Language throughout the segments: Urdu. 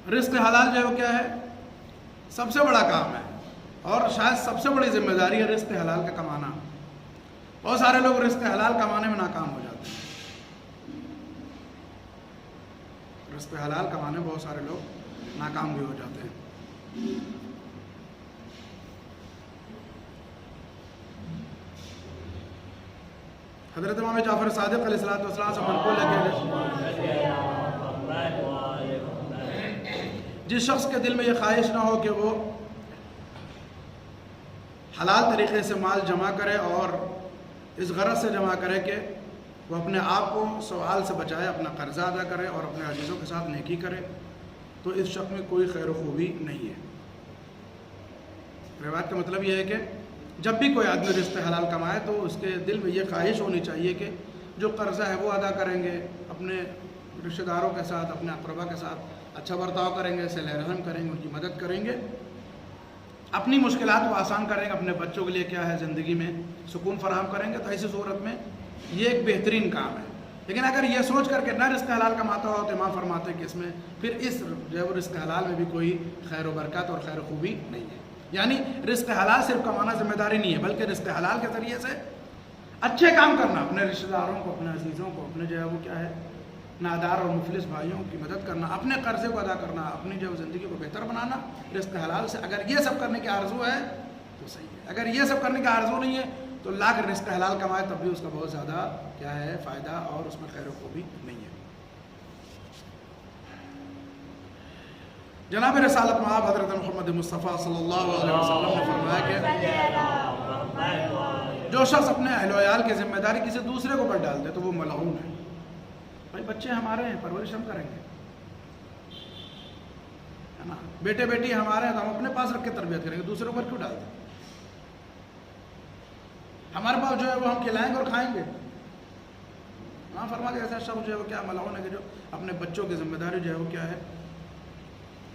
رزق حلال جو ہے وہ کیا ہے؟ سب سے بڑا کام ہے اور شاید سب سے بڑی ذمہ داری ہے رزق حلال کا کمانا۔ بہت سارے لوگ رزق حلال کمانے میں ناکام ہو جاتے ہیں، رزق حلال کمانے میں بہت سارے لوگ ناکام بھی ہو جاتے ہیں۔ حضرت امام جعفر صادق علیہ السلام سے منقول ہے کہ جس شخص کے دل میں یہ خواہش نہ ہو کہ وہ حلال طریقے سے مال جمع کرے اور اس غرض سے جمع کرے کہ وہ اپنے آپ کو سوال سے بچائے، اپنا قرضہ ادا کرے اور اپنے عزیزوں کے ساتھ نیکی کرے، تو اس شخص میں کوئی خیر و خوبی نہیں ہے۔ روایت کا مطلب یہ ہے کہ جب بھی کوئی آدمی رزق حلال کمائے تو اس کے دل میں یہ خواہش ہونی چاہیے کہ جو قرضہ ہے وہ ادا کریں گے، اپنے رشتہ داروں کے ساتھ، اپنے اقربا کے ساتھ اچھا برتاؤ کریں گے، صلہ رحم کریں گے، ان کی مدد کریں گے، اپنی مشکلات کو آسان کریں گے، اپنے بچوں کے لیے کیا ہے زندگی میں سکون فراہم کریں گے، تو ایسی صورت میں یہ ایک بہترین کام ہے۔ لیکن اگر یہ سوچ کر کے نہ رزق حلال کماتا ہو تو امام فرماتے ہیں کہ اس میں پھر اس جو ہے وہ رزق حلال میں بھی کوئی خیر و برکت اور خیر و خوبی نہیں ہے۔ یعنی رزق حلال صرف کمانا ذمہ داری نہیں ہے، بلکہ رزق حلال کے ذریعے سے اچھے کام کرنا، اپنے رشتہ داروں کو، اپنے عزیزوں کو، اپنے جو ہے وہ کیا ہے نادار اور مفلس بھائیوں کی مدد کرنا، اپنے قرضے کو ادا کرنا، اپنی جو زندگی کو بہتر بنانا رزق حلال سے۔ اگر یہ سب کرنے کی آرزو ہے تو صحیح ہے، اگر یہ سب کرنے کی آرزو نہیں ہے تو لاکھ رزق حلال کمائے تب بھی اس کا بہت زیادہ کیا ہے فائدہ اور اس میں خیر و خوبی نہیں ہے۔ جناب رسالت مآب حضرت محمد مصطفیٰ صلی اللہ علیہ وسلم نے فرمایا کہ جو شخص اپنے اہل و عیال کی ذمہ داری کسی دوسرے کو پر ڈال دے تو وہ ملعون ہے۔ بھائی بچے ہمارے ہیں، پرورش ہم کریں گے، ہے نا، بیٹے بیٹی ہمارے ہیں تو ہم اپنے پاس رکھ کے تربیت کریں گے، دوسروں پر کیوں ڈال دیں؟ ہمارے پاس جو ہے وہ ہم کھلائیں گے اور کھائیں گے۔ ہاں فرما کہ ایسا شخص جو ہے وہ کیا ملعون ہے کہ جو اپنے بچوں کی ذمہ داری جو ہے وہ کیا ہے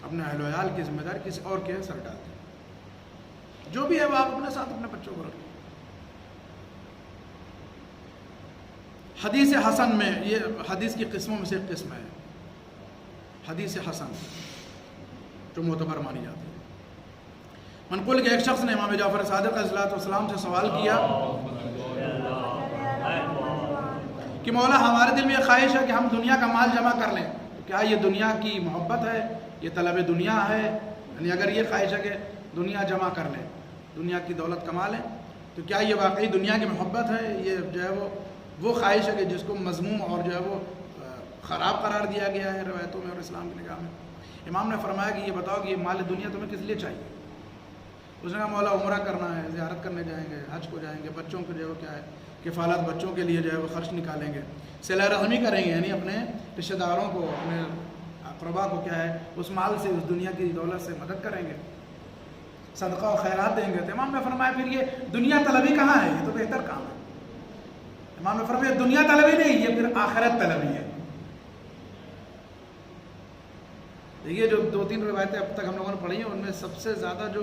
اپنے اہل و عیال کی ذمہ داری کسی اور کے سر ڈال دیں۔ جو بھی ہے وہ آپ اپنے ساتھ اپنے بچوں کو رکھیں۔ حدیث حسن میں یہ حدیث کی قسموں میں سے ایک قسم ہے حدیث حسن، جو معتبر مانی جاتی ہے۔ منقول کہ ایک شخص نے امام جعفر صادق علیہ السلام سے سوال کیا کہ مولا ہمارے دل میں یہ خواہش ہے کہ ہم دنیا کا مال جمع کر لیں، کیا یہ دنیا کی محبت ہے، یہ طلب دنیا ہے؟ یعنی اگر یہ خواہش ہے کہ دنیا جمع کر لیں، دنیا کی دولت کما لیں، تو کیا یہ واقعی دنیا کی محبت ہے؟ یہ جو ہے وہ خواہش ہے کہ جس کو مذموم اور جو ہے وہ خراب قرار دیا گیا ہے روایتوں میں اور اسلام کی نگاہ میں۔ امام نے فرمایا کہ یہ بتاؤ کہ یہ مال دنیا تمہیں کس لیے چاہیے؟ اس نے کہا مولا عمرہ کرنا ہے، زیارت کرنے جائیں گے، حج کو جائیں گے، بچوں کو جو ہے وہ کیا ہے کفالت بچوں کے لیے جو ہے وہ خرچ نکالیں گے، صلہ رحمی کریں گے، یعنی اپنے رشتہ داروں کو، اپنے اقربا کو کیا ہے اس مال سے، اس دنیا کی دولت سے مدد کریں گے، صدقہ و خیرات دیں گے۔ تو امام نے فرمایا پھر یہ دنیا طلبی کہاں ہے؟ یہ تو بہتر کام ہے۔ امام نے فرمایا دنیا طلبی نہیں، یہ پھر آخرت طلبی ہے۔ یہ جو دو تین روایتیں اب تک ہم لوگوں نے پڑھی ہیں ان میں سب سے زیادہ جو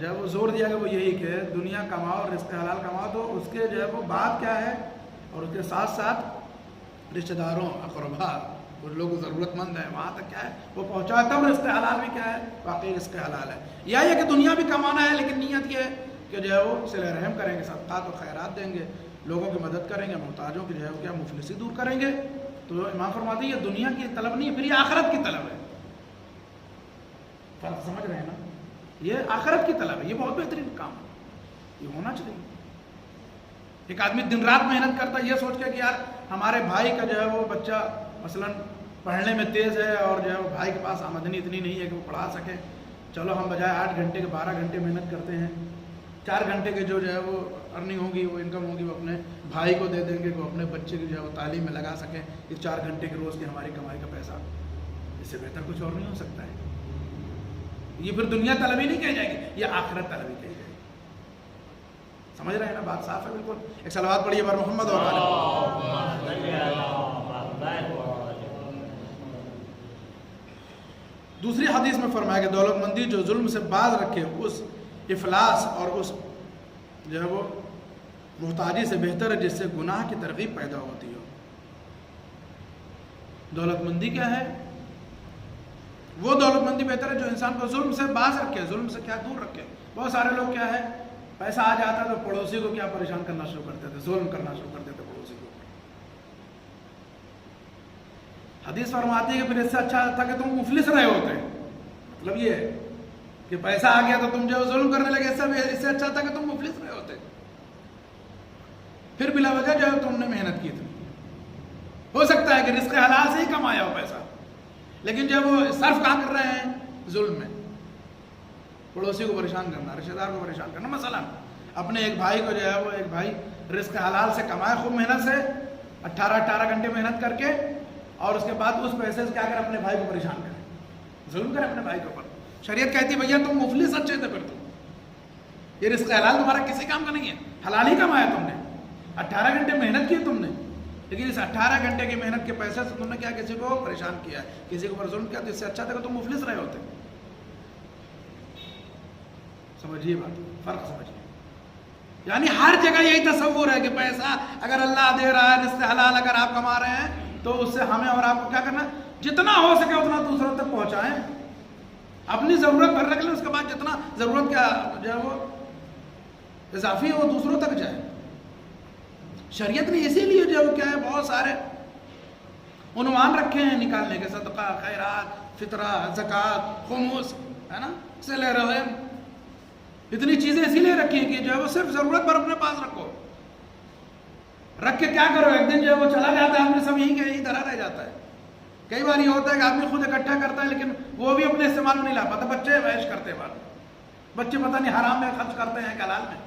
ہے وہ زور دیا گیا وہ یہی کہ دنیا کماؤ اور رزق حلال کماؤ، تو اس کے جو ہے وہ بات کیا ہے اور اس کے ساتھ ساتھ رشتہ داروں، اقربا، کچھ لوگ ضرورت مند ہیں وہاں تک کیا ہے وہ پہنچا، تب رزق حلال بھی کیا ہے واقعی رزق حلال ہے۔ یا یہ کہ دنیا بھی کمانا ہے لیکن نیت یہ ہے کہ جو ہے وہ صلہ رحم کریں گے، صدقات و خیرات دیں گے، لوگوں کی مدد کریں گے، محتاجوں کی جو ہے وہ کیا مفلسی دور کریں گے۔ تو امام فرماتے ہیں یہ دنیا کی طلب نہیں ہے، پھر یہ آخرت کی طلب ہے۔ فرق سمجھ رہے ہیں نا؟ یہ آخرت کی طلب ہے، یہ بہت بہترین کام ہے، یہ ہونا چاہیے۔ ایک آدمی دن رات محنت کرتا ہے یہ سوچ کے کہ یار ہمارے بھائی کا جو ہے وہ بچہ مثلا پڑھنے میں تیز ہے اور جو ہے وہ بھائی کے پاس آمدنی اتنی نہیں ہے کہ وہ پڑھا سکے، چلو ہم بجائے 8 گھنٹے کے 12 گھنٹے محنت کرتے ہیں، 4 گھنٹے کے جو ہے وہ ارننگ ہوگی، وہ انکم ہوگی، وہ اپنے بھائی کو دے دیں گے کہ وہ اپنے بچے کی جو ہے وہ تعلیم میں لگا سکیں۔ اس 4 گھنٹے کے روز کی ہماری کمائی کا پیسہ، اس سے بہتر کچھ اور نہیں ہو سکتا ہے۔ یہ پھر دنیا طلبی نہیں کہی جائے گی، یہ آخرت طلبی کہی جائے گی۔ سمجھ رہے ہیں نا؟ بات صاف ہے بالکل۔ ایک صلوات پڑھیے بر محمد اور آلہ۔ دوسری حدیث میں فرمایا کہ دولت مندی جو ظلم سے باز رکھے اس افلاس اور اس جو ہے وہ محتاجی سے بہتر ہے جس سے گناہ کی ترغیب پیدا ہوتی ہو۔ دولت مندی کیا ہے؟ وہ دولت مندی بہتر ہے جو انسان کو ظلم سے باز رکھے، ظلم سے کیا دور رکھے۔ بہت سارے لوگ کیا ہے، پیسہ آ جاتا ہے تو پڑوسی کو کیا پریشان کرنا شروع کرتے تھے، ظلم کرنا شروع کرتے تھے پڑوسی کو۔ حدیث فرماتی ہے کہ پھر اس سے اچھا تھا کہ تم مفلس رہے ہوتے، مطلب یہ ہے کہ پیسہ آ گیا تو تم جو ظلم کرنے لگے، اس سے اچھا تھا کہ تم مفلس رہے ہوتے، پھر بلا وجہ جو ہے تم نے محنت کی تھی۔ ہو سکتا ہے کہ رزق حلال سے ہی کمایا ہو پیسہ، لیکن جب وہ صرف کہاں کر رہے ہیں، ظلم میں، پڑوسی کو پریشان کرنا، رشتہ دار کو پریشان کرنا۔ مثلا اپنے ایک بھائی کو جو ہے، وہ ایک بھائی رزق حلال سے کمائے خوب محنت سے، 18 گھنٹے محنت کر کے، اور اس کے بعد اس پیسے سے کیا کرے، اپنے بھائی کو پریشان کرے، ظلم کرے اپنے بھائی کے اوپر۔ شریعت کہتی ہے بھیا تم مفلس اچھے تھے، پھر تم یہ رزق حلال تمہارا کسی کام کا نہیں ہے، حلال ہی کمایا تم نے، 18 گھنٹے محنت کی تم نے، لیکن اس 18 گھنٹے کی محنت کے پیسے سے تم نے کیا کسی کو پریشان کیا ہے، کسی کے اوپر ظلم کیا، تو اس سے اچھا تھا کہ تم مفلس رہے ہوتے۔ سمجھیے بات، فرق سمجھیے۔ یعنی ہر جگہ یہی تصور ہے کہ پیسہ اگر اللہ دے رہا ہے، رزق حلال اگر آپ کما رہے ہیں، تو اس سے ہمیں اور آپ کو کیا کرنا، جتنا ہو سکے اتنا دوسروں تک پہنچائیں، اپنی ضرورت بھر رکھ لیں، اس کے بعد جتنا ضرورت کیا جو ہے وہ اضافی ہے وہ دوسروں تک جائے۔ شریعت نے اسی لیے جو کیا ہے بہت سارے عنوان رکھے ہیں نکالنے کے، صدقہ، خیرات، فطرہ، زکوٰۃ، خمس، ہے نا، صلہ رحم، اتنی چیزیں اسی لیے رکھی ہیں کہ جو ہے وہ صرف ضرورت پر اپنے پاس رکھو، رکھ کے کیا کرو، ایک دن جو ہے وہ چلا جاتا ہے، آدمی سب یہیں دھرا رہ جاتا ہے۔ کئی بار یہ ہوتا ہے کہ آدمی خود اکٹھا کرتا ہے، لیکن وہ بھی اپنے استعمال میں نہیں لا پاتا، بچے عیش کرتے ہیں، بچے پتہ نہیں حرام میں خرچ کرتے ہیں کہ حلال میں۔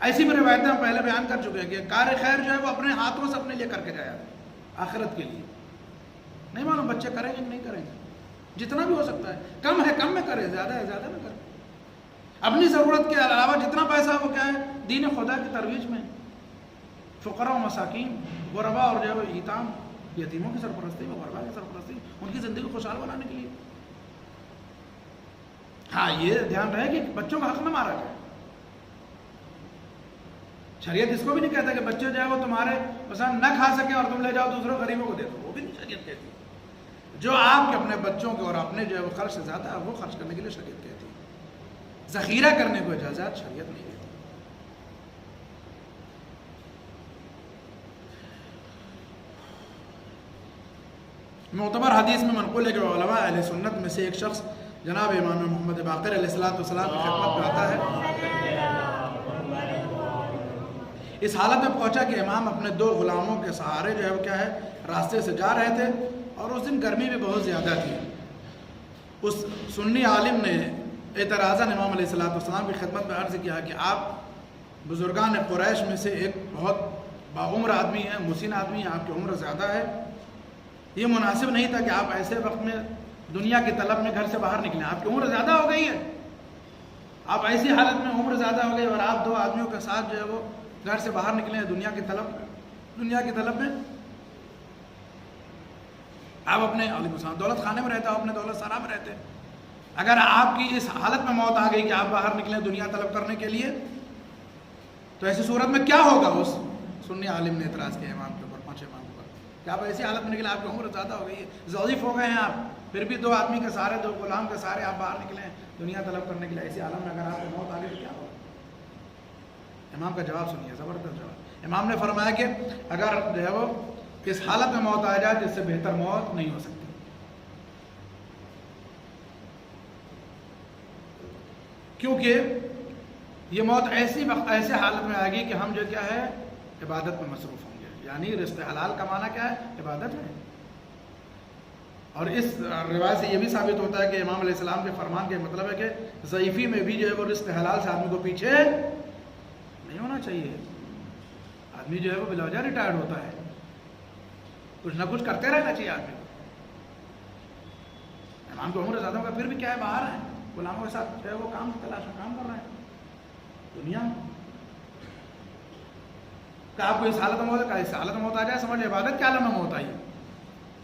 ایسی بھی روایتیں ہم پہلے بیان کر چکے ہیں کہ کار خیر جو ہے وہ اپنے ہاتھوں سے اپنے لیے کر کے جایا آخرت کے لیے، نہیں معلوم بچے کریں گے کہ نہیں کریں گے، جتنا بھی ہو سکتا ہے، کم ہے کم میں کرے، زیادہ ہے زیادہ میں کرے، اپنی ضرورت کے علاوہ جتنا پیسہ وہ کیا ہے دین خدا کی ترویج میں، فقراء و مساکین، غربا اور جو ہے وہ ایتام، یتیموں کی سرپرستی میں، غربا کی سرپرستی، ان کی زندگی کو خوشحال بنانے کے لیے۔ ہاں یہ دھیان رہے کہ بچوں کا حق نہ مارا جائے، شریعت اس کو بھی نہیں کہتا کہ بچے جو ہے وہ تمہارے مثلا نہ کھا سکیں اور تم لے جاؤ دوسروں غریبوں کو دے دو، وہ بھی نہیں شریعت کہتی۔ جو آپ کے اپنے بچوں کے اور اپنے جو ہے وہ خرچ سے زیادہ ہے وہ خرچ کرنے کے لیے شریعت کہتی ہے، ذخیرہ کرنے کو اجازت شریعت نہیں دیتی۔ معتبر حدیث میں منقول ہے کہ علماء اہل سنت میں سے ایک شخص جناب امام محمد باقر علیہ السلام کی خدمت میں آتا ہے، اس حالت میں پہنچا کہ امام اپنے 2 غلاموں کے سہارے جو ہے وہ کیا ہے راستے سے جا رہے تھے، اور اس دن گرمی بھی بہت زیادہ تھی۔ اس سنی عالم نے اعتراضاً امام علیہ السلام کی خدمت میں عرض کیا کہ آپ بزرگان قریش میں سے ایک بہت باعمر آدمی ہیں، مسن آدمی ہیں، آپ کی عمر زیادہ ہے، یہ مناسب نہیں تھا کہ آپ ایسے وقت میں دنیا کی طلب میں گھر سے باہر نکلیں، آپ کی عمر زیادہ ہو گئی ہے، آپ ایسی حالت میں عمر زیادہ ہو گئی اور آپ 2 آدمیوں کے ساتھ جو ہے وہ گھر سے باہر نکلے ہیں دنیا کی طلب میں، آپ اپنے دولت خانے میں رہتے، آپ اپنے دولت سرا میں رہتے، اگر آپ کی اس حالت میں موت آ گئی کہ آپ باہر نکلیں دنیا طلب کرنے کے لیے، تو ایسی صورت میں کیا ہوگا؟ اس سنی عالم نے اعتراض کیا امام کے اوپر، 5 امام کے اوپر، کہ آپ ایسی حالت میں نکلے، آپ کی عمر زیادہ ہو گئی ہے، ضعیف ہو گئے ہیں آپ، پھر بھی 2 آدمی کے سارے 2 غلام کے سارے آپ باہر نکلے ہیں دنیا طلب کرنے کے لیے، ایسی حالت میں اگر آپ کو موت آ گئی تو کیا ہوگا؟ امام کا جواب سنیے، زبردست جواب۔ امام نے فرمایا کہ اگر جو ہے وہ اس حالت میں موت آ جائے جس سے بہتر موت نہیں ہو سکتی، کیونکہ یہ موت ایسے حالت میں آئے گی کہ ہم جو کیا ہے عبادت میں مصروف ہوں گے، یعنی رزق حلال کمانا کیا ہے؟ عبادت ہے۔ اور اس روایت سے یہ بھی ثابت ہوتا ہے کہ امام علیہ السلام کے فرمان کے مطلب ہے کہ ضعیفی میں بھی جو ہے وہ رزق حلال سے آدمی کو پیچھے نہیں ہونا چاہیے، آدمی جو ہے وہ بلا وجہ ریٹائرڈ ہوتا ہے، کچھ نہ کچھ کرتے رہنا چاہیے آدمی کو۔ امام کو عمر زیادہ ہوگا پھر بھی کیا ہے باہر ہیں، غلاموں کے ساتھ جو ہے وہ کام تلاش میں کام کر رہے ہیں دنیا میں، کہ آپ کو اس حالت میں موت آ جائے، سمجھ عبادت کے عالم میں موت آئی،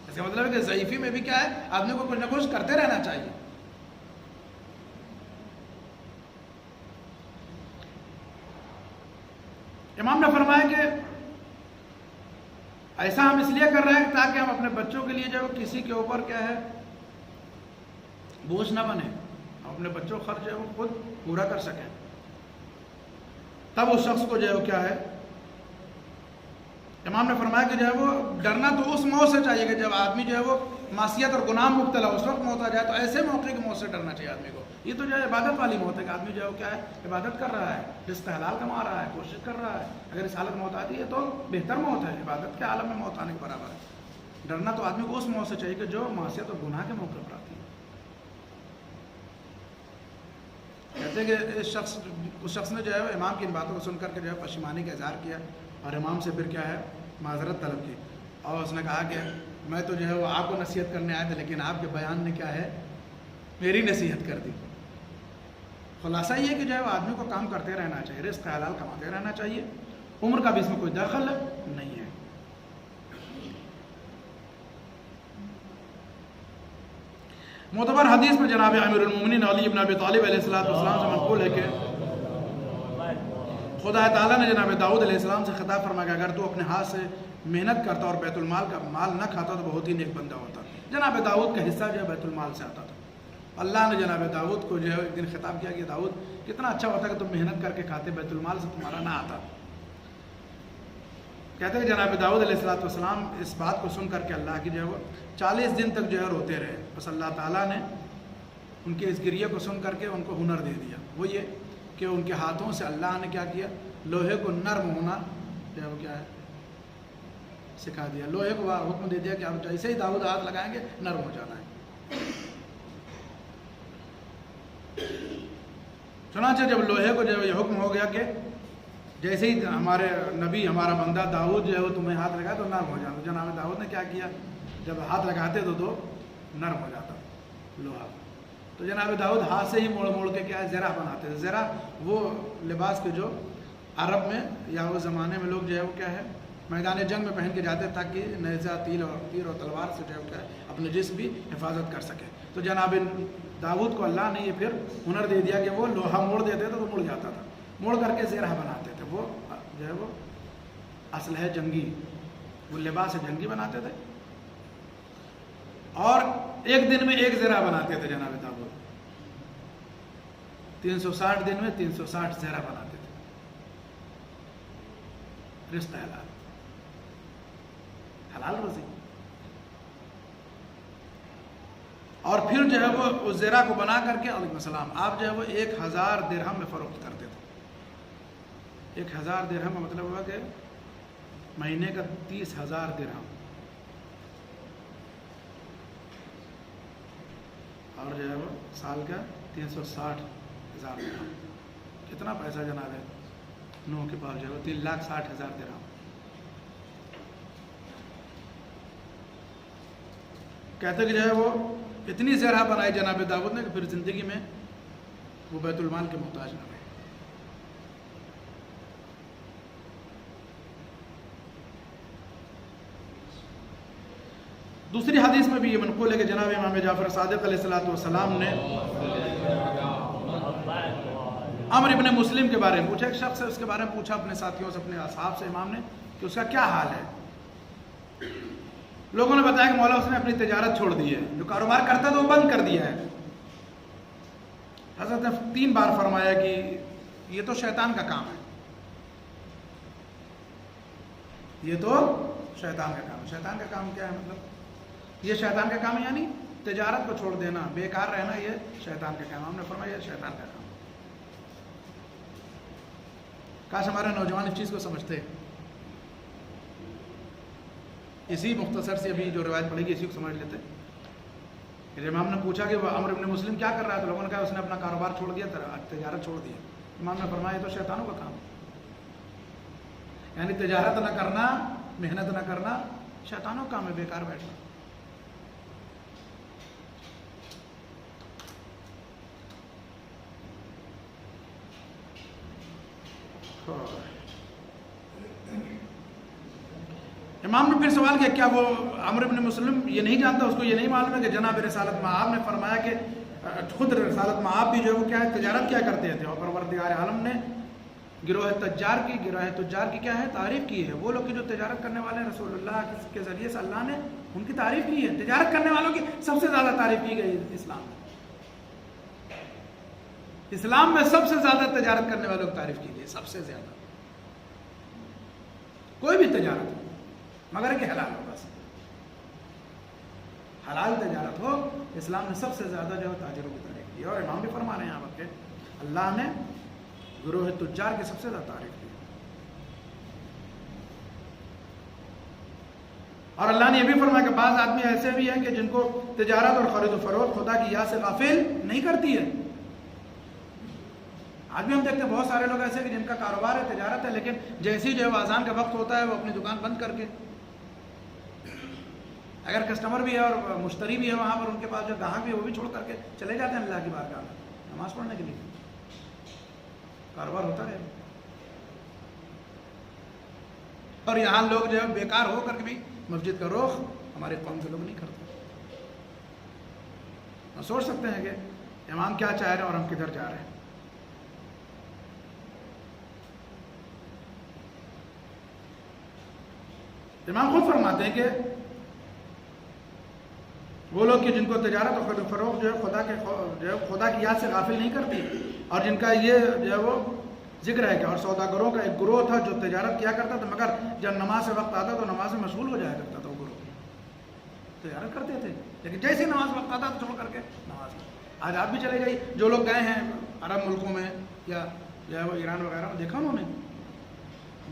اس کا مطلب ہے کہ ضعیفی میں بھی کیا ہے آدمی کو کچھ نہ کچھ کرتے رہنا چاہیے۔ امام نے فرمایا کہ ایسا ہم اس لیے کر رہے ہیں تاکہ ہم اپنے بچوں کے لیے جو ہے کسی کے اوپر کیا ہے بوجھ نہ بنے، ہم اپنے بچوں کا خرچ جو ہے وہ خود پورا کر سکیں. تب اس شخص کو جو ہے وہ کیا ہے، امام نے فرمایا کہ جو ہے وہ ڈرنا تو اس موت سے چاہیے کہ جب آدمی جو ہے وہ معصیت اور گناہ میں مبتلا اس وقت موت آ جائے، تو ایسے موقع کی موت سے ڈرنا چاہیے آدمی کو. یہ تو جو ہے عبادت والی موت ہے کہ آدمی جو ہے وہ کیا ہے عبادت کر رہا ہے، رزق حلال کما رہا ہے، کوشش کر رہا ہے. اگر اس حالت موت آتی ہے تو بہتر موت ہے، عبادت کے عالم میں موت آنے کے برابر ہے. ڈرنا تو آدمی کو اس موت سے چاہیے کہ جو معصیت اور گناہ کے موقع پر آتی ہے. کہتے ہیں کہ اس شخص نے جو ہے امام کی ان باتوں کو سن کر کے جو ہے پشیمانی کا اظہار کیا اور امام سے پھر کیا ہے معذرت طلب کی، اور اس نے کہا کہ میں تو جو ہے وہ آپ کو نصیحت کرنے آیا تھا، لیکن آپ کے بیان نے کیا ہے میری نصیحت کر دی. خلاصہ یہ کہ جو ہے وہ آدمی کو کام کرتے رہنا چاہیے، رزق حلال کماتے رہنا چاہیے، عمر کا بھی اس میں کوئی دخل نہیں ہے. معتبر حدیث میں جناب امیر المومنین علی بن ابی طالب علیہ السلام سے منقول ہے کہ خدا تعالیٰ نے جناب داؤد علیہ السلام سے خطاب فرمایا کہ اگر تو اپنے ہاتھ سے محنت کرتا اور بیت المال کا مال نہ کھاتا تو بہت ہی نیک بندہ ہوتا. جناب داؤد کا حصہ جو ہے بیت المال سے آتا تھا. اللہ نے جناب داؤد کو جو ہے ایک دن خطاب کیا کہ داؤد کتنا اچھا ہوتا کہ تم محنت کر کے کھاتے، بیت المال سے تمہارا نہ آتا. کہتے ہیں کہ جناب داؤد علیہ السلام اس بات کو سن کر کے اللہ کی جو ہے وہ 40 دن تک جو ہے روتے رہے. بس اللہ تعالیٰ نے ان کے اس گریے کو سن کر کے ان کو ہنر دے دیا. وہ یہ کہ ان کے ہاتھوں سے اللہ نے کیا کیا، لوہے کو نرم ہونا جو ہے وہ کیا ہے سکھا دیا. لوہے کو حکم دے دیا کہ آپ جیسے ہی داؤد ہاتھ لگائیں گے نرم ہو جانا ہے. چنانچہ جب لوہے کو جو ہے یہ حکم ہو گیا کہ جیسے ہی ہمارے نبی ہمارا بندہ داؤد جو ہے وہ تمہیں ہاتھ لگائے تو نرم ہو جاتا. جناب داؤد نے کیا کیا، جب ہاتھ لگاتے تو نرم ہو جاتا لوہا. تو جناب داؤد ہاتھ سے ہی موڑ موڑ کے کیا ہے زرہ بناتے تھے. زرہ وہ لباس کے جو عرب میں یا وہ زمانے میں لوگ جو ہے وہ کیا ہے میدان جنگ میں پہن کے جاتے تاکہ نیزہ تیر اور تلوار سے جو ہے کیا ہے اپنے جسم بھی حفاظت کر سکے. تو جناب داؤد کو اللہ نے یہ پھر ہنر دے دیا کہ وہ لوہا موڑ دیتے تھے تو مڑ جاتا تھا، موڑ کر کے زرہ بناتے تھے. وہ جو ہے وہ اسلحہ جنگی، وہ لباس جنگی بناتے تھے اور ایک دن میں ایک زرہ بناتے تھے. جناب داؤد 360 دن میں 360 زرہ بناتے تھے. رزق حلال روزی. اور پھر جو ہے وہ اس زرہ کو بنا کر کے علیہ السلام آپ جو ہے وہ 1000 درہم میں فروخت کرتے تھے. 1000 درہم کا مطلب ہوا کہ مہینے کا 30,000 درہم اور جو ہے وہ سال کا 360,000 درہم. کتنا پیسہ جناب ہے نو کے پاس جو ہے وہ 3,60,000 درہم. کہتے کہ جو ہے وہ اتنی زرہ بنائی جناب داؤد نے کہ پھر زندگی میں وہ بیت المال کے محتاج نہ رہے. دوسری حدیث میں بھی یہ منقول ہے کہ جناب امام جعفر صادق علیہ السلام نے عمرو ابن مسلم کے بارے میں پوچھا. ایک شخص سے اس کے بارے میں پوچھا اپنے ساتھیوں سے، اپنے اصحاب سے امام نے کہ اس کا کیا حال ہے. لوگوں نے بتایا کہ مولا اس نے اپنی تجارت چھوڑ دی ہے، جو کاروبار کرتا تھا وہ بند کر دیا ہے. حضرت نے 3 بار فرمایا کہ یہ تو شیطان کا کام ہے، یہ تو شیطان کا کام ہے. شیطان کا کام کیا ہے؟ مطلب یہ شیطان کا کام ہے، یعنی تجارت کو چھوڑ دینا، بیکار رہنا، یہ شیطان کا کام. ہم نے فرمایا یہ شیطان کا کام. کاش ہمارے نوجوان اس چیز کو سمجھتے. اسی مختصر سے ابھی جو روایت پڑے گی اسی کو سمجھ لیتے. کہ امام نے پوچھا کہ وہ عمرو ابن مسلم کیا کر رہا ہے، تو لوگوں نے کہا اس نے اپنا کاروبار چھوڑ دیا، تجارت چھوڑ دی. امام نے فرمایا یہ تو شیطانوں کا کام ہے، یعنی تجارت نہ کرنا، محنت نہ کرنا شیطانوں کا کام ہے، بیکار بیٹھنا. امام نے پھر سوال کیا وہ عمرو ابن مسلم یہ نہیں جانتا، اس کو یہ نہیں معلوم ہے کہ جناب رسالت مآب نے فرمایا کہ خود رسالت مآب بھی جو ہے وہ کیا ہے تجارت کیا کرتے تھے، اور پروردگار عالم نے گروہ تجار کی کیا ہے تعریف کی ہے. وہ لوگ جو تجارت کرنے والے ہیں رسول اللہ کے ذریعے سے اللہ نے ان کی تعریف کی ہے. تجارت کرنے والوں کی سب سے زیادہ تعریف کی گئی اسلام میں. اسلام میں سب سے زیادہ تجارت کرنے والوں کی تعریف کی گئی, سب سے زیادہ. کوئی بھی تجارت ہو مگر کہ حلال ہو, بس حلال تجارت ہو. اسلام نے سب سے زیادہ جو تاجروں کی تعریف کی. اور امام بھی فرما رہے ہیں یہاں پر کہ اللہ نے گروہ تجار کی سب سے زیادہ تعریف کی. اور اللہ نے یہ بھی فرمایا کہ بعض آدمی ایسے بھی ہیں کہ جن کو تجارت اور خرید و فروخت خدا کی یاد سے غافل نہیں کرتی ہے. آج بھی ہم دیکھتے ہیں بہت سارے لوگ ایسے کہ جن کا کاروبار ہے, تجارت ہے, لیکن جیسی جو ہے اذان کا وقت ہوتا ہے وہ اپنی دکان بند کر کے, اگر کسٹمر بھی ہے اور مشتری بھی ہے وہاں پر, ان کے پاس جو گاہک بھی ہے وہ بھی چھوڑ کر کے چلے جاتے ہیں اللہ کی بارگاہ میں نماز پڑھنے کے لیے. کاروبار ہوتا رہے. اور یہاں لوگ جو ہے بیکار ہو کر کے بھی مسجد کا رخ ہمارے قوم کے لوگ نہیں کرتے. ہم سوچ سکتے ہیں کہ امام کیا چاہ رہے ہیں اور ہم کدھر جا رہے ہیں. امام خود فرماتے ہیں کہ وہ لوگ کہ جن کو تجارت اور فروخت جو ہے خدا کی یاد سے غافل نہیں کرتی, اور جن کا یہ جو ہے وہ ذکر ہے کہ اور سوداگروں کا ایک گروہ تھا جو تجارت کیا کرتا تھا, مگر جب نماز سے وقت آتا تو نماز میں مشغول ہو جایا کرتا تھا. وہ گروہ تجارت کرتے تھے لیکن جیسے نماز وقت آتا تو چھوڑ کر کے نماز میں. آج آپ بھی چلے جائیے, جو لوگ گئے ہیں عرب ملکوں میں یا جو ہے وہ ایران وغیرہ میں, دیکھا انہوں نے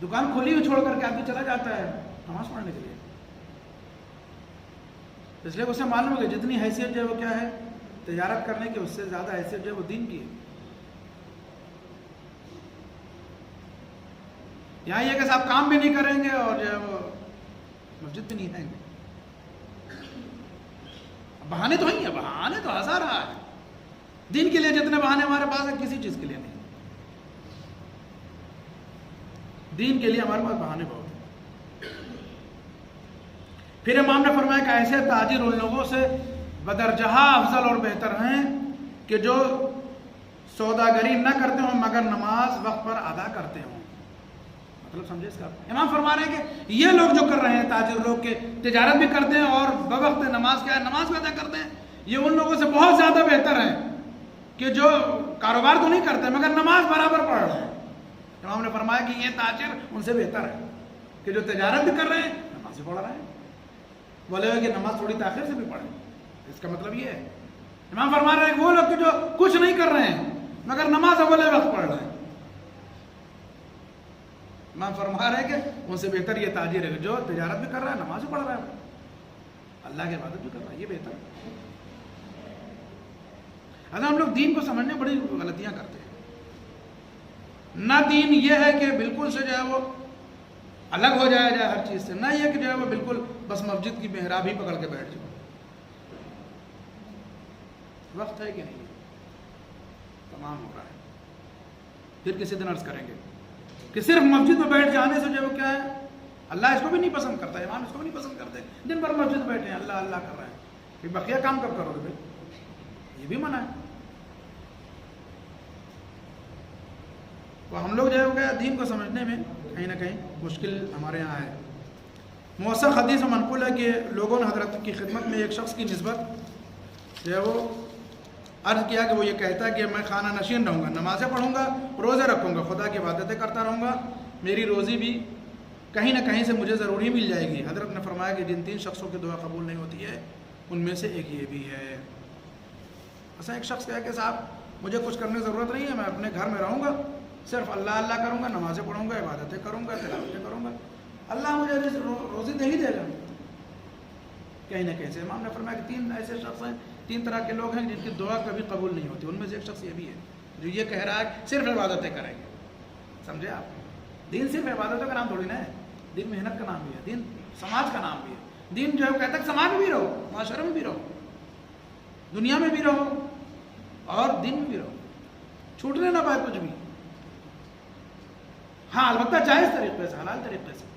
دکان کھولی ہوئی چھوڑ کر کے آدمی چلا جاتا ہے نماز پڑھنے کے لیے. اس لیے اسے معلوم ہے کہ جتنی حیثیت جو ہے وہ کیا ہے تجارت کرنے کی, اس سے زیادہ حیثیت جو ہے وہ دین کی ہے. یہاں یہ کہ صاحب کام بھی نہیں کریں گے اور جو ہے وہ مسجد بھی نہیں آئیں گے. بہانے تو ہیں, بہانے تو ہزار ہیں. دین کے لیے جتنے بہانے ہمارے پاس ہیں کسی چیز کے لیے نہیں. دین کے لیے ہمارے پاس بہانے بہت ہیں. پھر امام نے فرمایا کہ ایسے تاجر ان لوگوں سے بدرجہ افضل اور بہتر ہیں کہ جو سوداگری نہ کرتے ہوں مگر نماز وقت پر ادا کرتے ہوں. مطلب سمجھے اس کا؟ امام فرما رہے ہیں کہ یہ لوگ جو کر رہے ہیں تاجر لوگ کے تجارت بھی کرتے ہیں اور بوقت نماز کیا ہے نماز بھی ادا کرتے ہیں, یہ ان لوگوں سے بہت زیادہ بہتر ہیں کہ جو کاروبار تو نہیں کرتے مگر نماز برابر پڑھ رہے ہیں. امام نے فرمایا کہ یہ تاجر ان سے بہتر ہے کہ جو تجارت بھی کر رہے ہیں نماز بھی پڑھ رہے ہیں. بولے ہوئے کہ نماز تھوڑی تاخیر سے بھی پڑھیں, اس کا مطلب یہ ہے. امام فرما رہے ہیں کہ وہ لوگ جو کچھ نہیں کر رہے ہیں مگر نماز اول وقت پڑھ رہے ہیں. امام فرما رہے ہیں کہ ان سے بہتر یہ تاجر ہے جو تجارت بھی کر رہا ہے نماز بھی پڑھ رہا ہے, اللہ کی عبادت بھی کر رہا ہے. یہ بہتر ہے. اگر ہم لوگ دین کو سمجھنے بڑی غلطیاں کرتے ہیں. نہ دین یہ ہے کہ بالکل سے جو ہے وہ الگ ہو جائے ہر چیز سے, نہ یہ کہ جو ہے وہ بالکل بس مسجد کی محراب ہی پکڑ کے بیٹھ جائے. وقت ہے کہ نہیں, تمام ہو رہا ہے. پھر کسی دن عرض کریں گے کہ صرف مسجد میں بیٹھ جانے سے جو ہے وہ کیا ہے اللہ اس کو بھی نہیں پسند کرتا, امام اس کو بھی نہیں پسند کرتے. دن بھر مسجد بیٹھے ہیں اللہ اللہ کر رہے ہیں, پھر بقیہ کام کب کرو گے بھائی, یہ بھی منع ہے. تو ہم لوگ جو ہے وہ کیا دین کو سمجھنے میں کہیں نہ کہیں مشکل ہمارے یہاں ہے. موثق حدیث میں منقول ہے کہ لوگوں نے حضرت کی خدمت میں ایک شخص کی نسبت جو ہے وہ عرض کیا کہ وہ یہ کہتا ہے کہ میں خانہ نشین رہوں گا, نمازیں پڑھوں گا, روزے رکھوں گا, خدا کی عبادتیں کرتا رہوں گا, میری روزی بھی کہیں نہ کہیں سے مجھے ضرور ہی مل جائے گی. حضرت نے فرمایا کہ جن 3 شخصوں کی دعا قبول نہیں ہوتی ہے ان میں سے ایک یہ بھی ہے. ایسا ایک شخص کہا کہ صاحب مجھے کچھ کرنے کی ضرورت نہیں ہے, میں اپنے گھر میں رہوں گا, صرف اللہ اللہ کروں گا, نمازیں پڑھوں گا, عبادتیں کروں گا, تلاوتیں کروں گا, اللہ مجھے روزی دے ہی دے گا کہیں نہ کہیں سے. امام نے فرمایا کہ 3 ایسے شخص ہیں, 3 طرح کے لوگ ہیں جن کی دعا کبھی قبول نہیں ہوتی. ان میں سے ایک شخص یہ بھی ہے جو یہ کہہ رہا ہے کہ صرف عبادتیں کریں گے. سمجھے آپ, دین صرف عبادتوں کا نام تھوڑی نہ ہے, دین محنت کا نام بھی ہے, دین سماج کا نام بھی ہے. دین جو ہے وہ کہتا ہے کہ سماج میں بھی رہو, معاشرے میں بھی رہو, دنیا میں بھی رہو اور دین میں بھی رہو, چھوٹنے نہ پائے کچھ بھی. ہاں البتہ جائز طریقے سے, حلال طریقے سے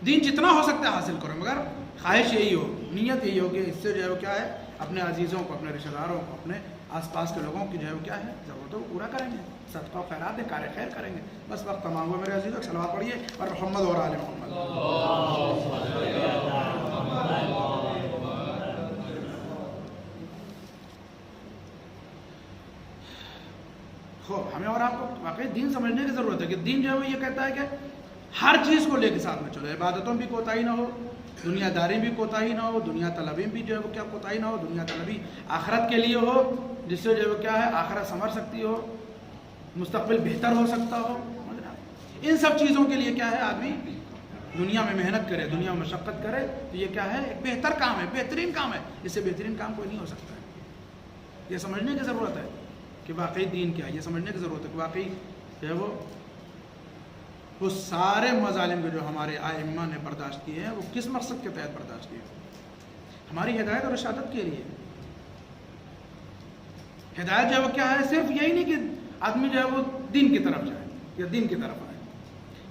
دین جتنا ہو سکتا ہے حاصل کرو, مگر خواہش یہی ہو, نیت یہی ہو کہ اس سے جو ہے وہ کیا ہے اپنے عزیزوں کو، اپنے رشتہ داروں کو، اپنے آس پاس کے لوگوں کی جو ہے وہ کیا ہے ضرورتوں کو پورا کریں گے، صدقہ و خیرات کار خیر کریں گے. بس وقت تمام ہوا میرے عزیزوں، صلوات پڑھیے اور محمد اور آل محمد. ہمیں اور آپ کو واقعی دین سمجھنے کی ضرورت ہے کہ دین جو ہے وہ یہ کہتا ہے کہ ہر چیز کو لے کے ساتھ میں چلو، عبادتوں بھی کوتاہی نہ ہو، دنیا داری بھی کوتاہی نہ ہو، دنیا طلبی بھی جو ہے وہ کیا کوتاہی نہ ہو، دنیا طلبی آخرت کے لیے ہو جس سے جو ہے وہ کیا ہے آخرت سنور سکتی ہو، مستقبل بہتر ہو سکتا ہو. ان سب چیزوں کے لیے کیا ہے آدمی دنیا میں محنت کرے، دنیا میں مشقت کرے، تو یہ کیا ہے ایک بہتر کام ہے، بہترین کام ہے. اس سے بہترین کام کوئی نہیں ہو سکتا ہے. یہ سمجھنے کی ضرورت ہے کہ واقعی دین کیا ہے، یہ سمجھنے کی ضرورت ہے کہ واقعی جو ہے وہ سارے مظالم جو ہمارے ائمہ نے برداشت کیے ہیں وہ کس مقصد کے تحت برداشت کیے ہیں؟ ہماری ہدایت اور ارشادت کے لیے. ہدایت جو ہے وہ کیا ہے؟ صرف یہی نہیں کہ آدمی جو ہے وہ دین کی طرف جائے یا دین کی طرف آئے.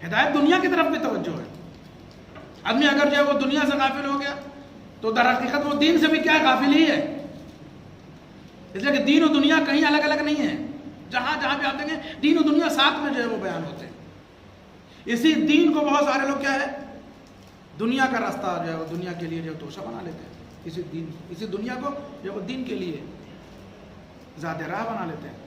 ہدایت دنیا کی طرف بھی توجہ ہے. آدمی اگر جو ہے وہ دنیا سے غافل ہو گیا تو در حقیقت وہ دین سے بھی کیا غافل ہی ہے. اس لیے کہ دین و دنیا کہیں الگ الگ نہیں ہے. جہاں جہاں بھی آپ دیکھیں دین و دنیا ساتھ میں جو ہے وہ بیان ہوتے ہیں. اسی دین کو بہت سارے لوگ کیا ہے دنیا کا راستہ جو ہے وہ دنیا کے لیے جو ہے توشہ بنا لیتے ہیں. اسی دنیا کو جو ہے وہ دین کے لیے ذات راہ بنا لیتے ہیں.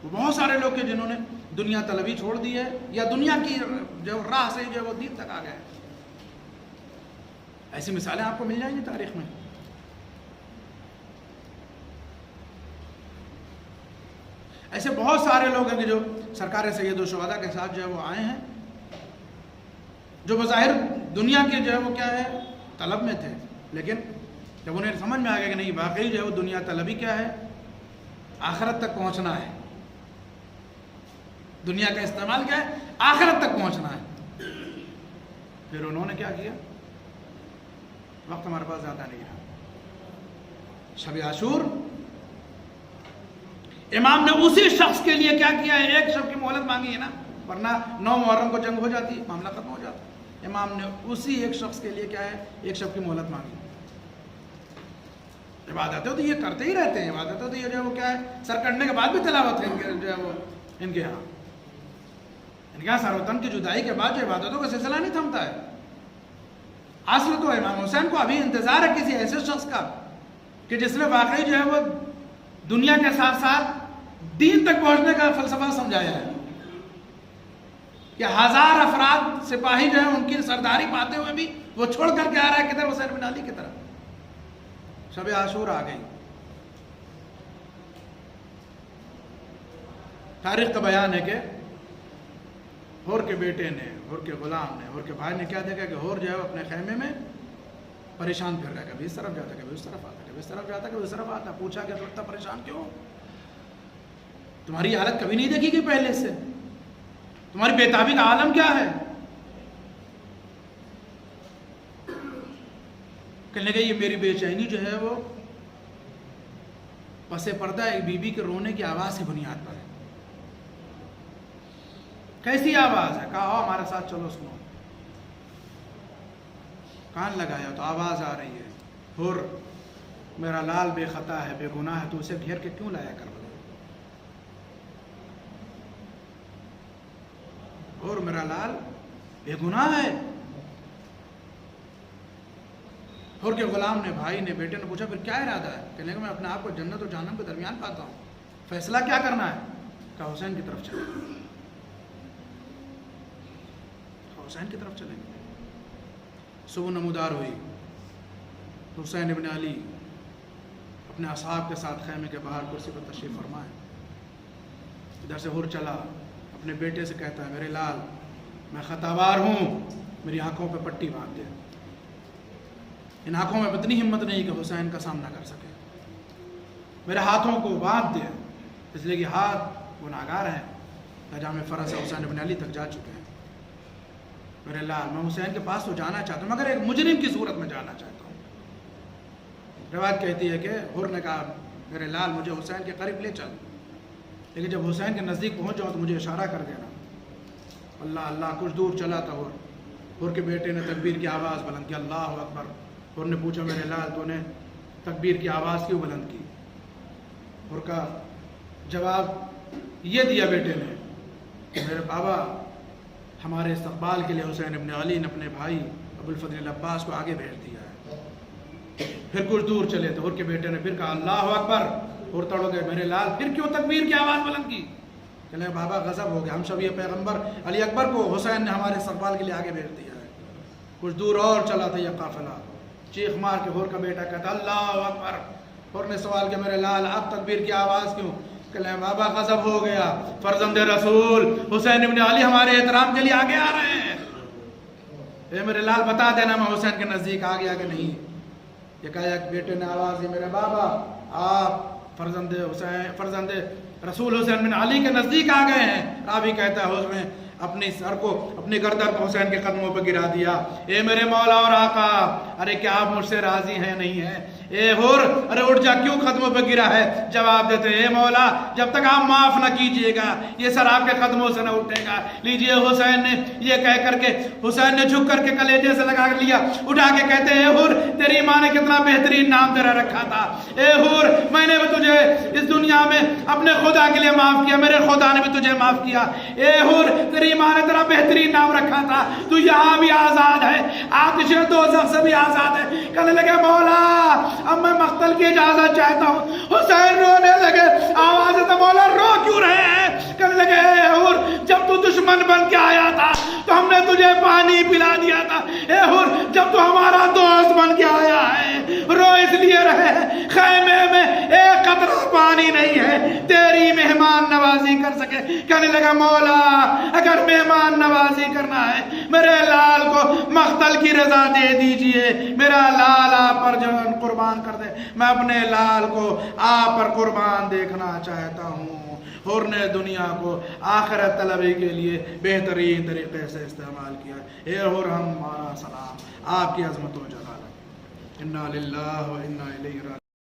وہ بہت سارے لوگ ہیں جنہوں نے دنیا طلبی چھوڑ دی ہے یا دنیا کی جو راہ سے جو ہے وہ دین تک آ گئے. ایسی مثالیں آپ کو مل جائیں گی تاریخ میں. ایسے بہت سارے لوگ ہیں کہ جو سرکار سید الشہداء کے ساتھ جو ہے وہ آئے ہیں، جو بظاہر دنیا کے جو ہے وہ کیا ہے طلب میں تھے، لیکن جب انہیں سمجھ میں آ گیا کہ نہیں واقعی جو ہے وہ دنیا طلبی کیا ہے آخرت تک پہنچنا ہے، دنیا کا استعمال کیا ہے آخرت تک پہنچنا ہے، پھر انہوں نے کیا کیا. وقت ہمارے پاس زیادہ نہیں رہا. شب عاشور امام نے اسی شخص کے لیے کیا کیا ہے؟ ایک شب کی مہلت مانگی ہے نا، ورنہ 9 محرم کو جنگ ہو جاتی، معاملہ ختم ہو جاتا. امام نے اسی ایک شخص کے لیے کیا ہے ایک شب کی مہلت مانگی. عبادتیں تو یہ کرتے ہی رہتے ہیں، عبادتیں تو یہ جو ہے وہ کیا ہے سر کٹنے کے بعد بھی تلاوت ہے جو ہے وہ ان کے یہاں سر وطن کی جدائی کے بعد جو عبادتوں کا سلسلہ نہیں تھمتا ہے. اصل تو امام حسین کو ابھی انتظار ہے کسی ایسے شخص کا کہ جس نے واقعی جو ہے وہ دنیا کے ساتھ ساتھ دین تک پہنچنے کا فلسفہ سمجھایا ہے. کہ 1000 افراد سپاہی جو ہے ان کی سرداری پاتے ہوئے بھی وہ چھوڑ کر کے آ رہا ہے کدھر؟ حسین بن علی کی طرف. شب عاشور آ گئی. تاریخ کا بیان ہے کہ ہور کے بیٹے نے، ہور کے غلام نے، ہور کے بھائی نے کیا دیکھا کہ ہور جو ہے اپنے خیمے میں پریشان پھر رہا ہے، کبھی اس طرف جاتا، کبھی اس طرف آتا، کبھی اس طرف جاتا، کبھی اس طرف آتا. پوچھا کہ تو اتنا پریشان کیوں؟ تمہاری حالت کبھی نہیں دیکھی گئی پہلے سے، تمہاری بےتابی کا عالم کیا ہے؟ کہنے لگے یہ میری بے چینی جو ہے وہ پس پردہ ایک بیوی کے رونے کی آواز کی بنیاد پر ہے. کیسی آواز ہے؟ کہا آؤ ہمارے ساتھ چلو سنو. کان لگایا تو آواز آ رہی ہے، ہور میرا لال بے خطا ہے، بے گناہ ہے، تو اسے گھیر کے کیوں لایا کر بلا؟ اور میرا لال بے گناہ ہے. اور کے غلام نے، بھائی نے، بیٹے نے پوچھا پھر کیا ارادہ ہے؟ کہنے لگا میں اپنے آپ کو جنت اور جہنم کے درمیان پاتا ہوں، فیصلہ کیا کرنا ہے؟ کہا حسین کی طرف چلیں. حسین کی طرف چلیں گے. صبح نمودار ہوئی تو حسین ابن علی اپنے اصحاب کے ساتھ خیمے کے باہر کرسی پر تشریف فرمائے. ادھر سے ہور چلا، اپنے بیٹے سے کہتا ہے میرے لال میں خطاوار ہوں، میری آنکھوں پہ پٹی باندھ دے. ان آنکھوں میں اتنی ہمت نہیں کہ حسین کا سامنا کر سکے. میرے ہاتھوں کو باندھ دے، اس لیے کہ ہاتھ گناہگار ہیں. لجام فرض حسین ابن علی تک جا چکے ہیں. میرے لال میں حسین کے پاس تو جانا چاہتا ہوں مگر ایک مجرم کی صورت میں جانا چاہتا ہوں. روایت کہتی ہے کہ حر نے کہا میرے لال مجھے حسین کے قریب لے چل، لیکن جب حسین کے نزدیک پہنچ جاؤ تو مجھے اشارہ کر دینا. اللہ اللہ کچھ دور چلا تھا حر کے بیٹے نے تکبیر کی آواز بلند کی، اللہ اکبر۔ حر نے پوچھا میرے لال تو نے تکبیر کی آواز کیوں بلند کی؟ حر کا جواب یہ دیا بیٹے نے کہ میرے بابا ہمارے استقبال کے لیے حسین ابن علی نے اپنے بھائی ابوالفضل العباس کو آگے بھیج دیا ہے۔ پھر کچھ دور چلے تو حر کے بیٹے نے پھر کہا اللہ اکبر۔ حر تڑ گئے، میرے لال پھر کیوں تکبیر کی آواز بلند کی؟ کہ بابا غضب ہو گیا، ہم سب یہ پیغمبر علی اکبر کو حسین نے ہمارے استقبال کے لیے آگے بھیج دیا ہے۔ کچھ دور اور چلا تھا یہ قافلہ، چیخ مار کے حر کا بیٹا کہتا اللہ اکبر۔ حر نے سوال کیا میرے لال اب تکبیر کی آواز کیوں؟ کہ بابا غضب ہو گیا، فرزند رسول حسین ابن علی ہمارے احترام کے لیے آگے آ رہے ہیں۔ اے میرے لال بتا دینا میں حسین کے نزدیک آ گیا کہ نہیں؟ یہ کہا کہ بیٹے نے آواز دی میرے بابا آپ فرزند رسول حسین بن علی کے نزدیک آ گئے ہیں۔ راوی کہتا ہے حسین اپنی سر کو اپنی گردن کو حسین کے قدموں پہ گرا دیا۔ اے میرے مولا اور آقا، ارے کیا آپ مجھ سے راضی ہیں نہیں ہیں؟ اے حر ارے اٹھ جا، کیوں قدموں پہ گرا ہے؟ جواب دیتے اے مولا جب تک آپ معاف نہ کیجئے گا یہ سر آپ کے قدموں سے نہ اٹھے گا۔ لیجئے حسین نے یہ کہہ کر کے حسین نے جھک کر کے کلیجے سے لگا لیا، اٹھا کے کہتے اے حر تیری ماں نے کتنا بہترین نام تیرا رکھا تھا۔ اے حر میں نے بھی تجھے اس دنیا میں اپنے خدا کے لیے معاف کیا، میرے خدا نے بھی تجھے معاف کیا۔ اے حر تیری ماں نے تیرا بہترین نام رکھا تھا، تو یہاں بھی آزاد ہے، آتش دوزخ سے بھی آزاد ہے۔ کہنے لگے مولا اب میں مقتل کی اجازت چاہتا ہوں۔ حسین رونے لگے، آواز سے مولا رو کیوں رہے ہیں؟ کہنے لگے اے حر جب تو دشمن بن کے آیا تھا تو ہم نے تجھے پانی پلا دیا تھا، اے حر جب تو ہمارا دوست بن کے آیا ہے رو اس لیے رہے ہیں خیمے میں ایک قطرہ پانی نہیں ہے تیری مہمان نوازی کر سکے۔ کہنے لگا مولا اگر مہمان نوازی کرنا ہے میرے لال کو مقتل کی رضا دے دیجئے، میرا لال آپ پر جان قربان کر دے، میں اپنے لال کو آپ پر قربان دیکھنا چاہتا ہوں۔ حر نے دنیا کو آخرت طلبی کے لیے بہترین طریقے سے استعمال کیا۔ اے حر ہمارا سلام، آپ کی عظمت و جلالت، انا للہ و انا الیہ راجعون۔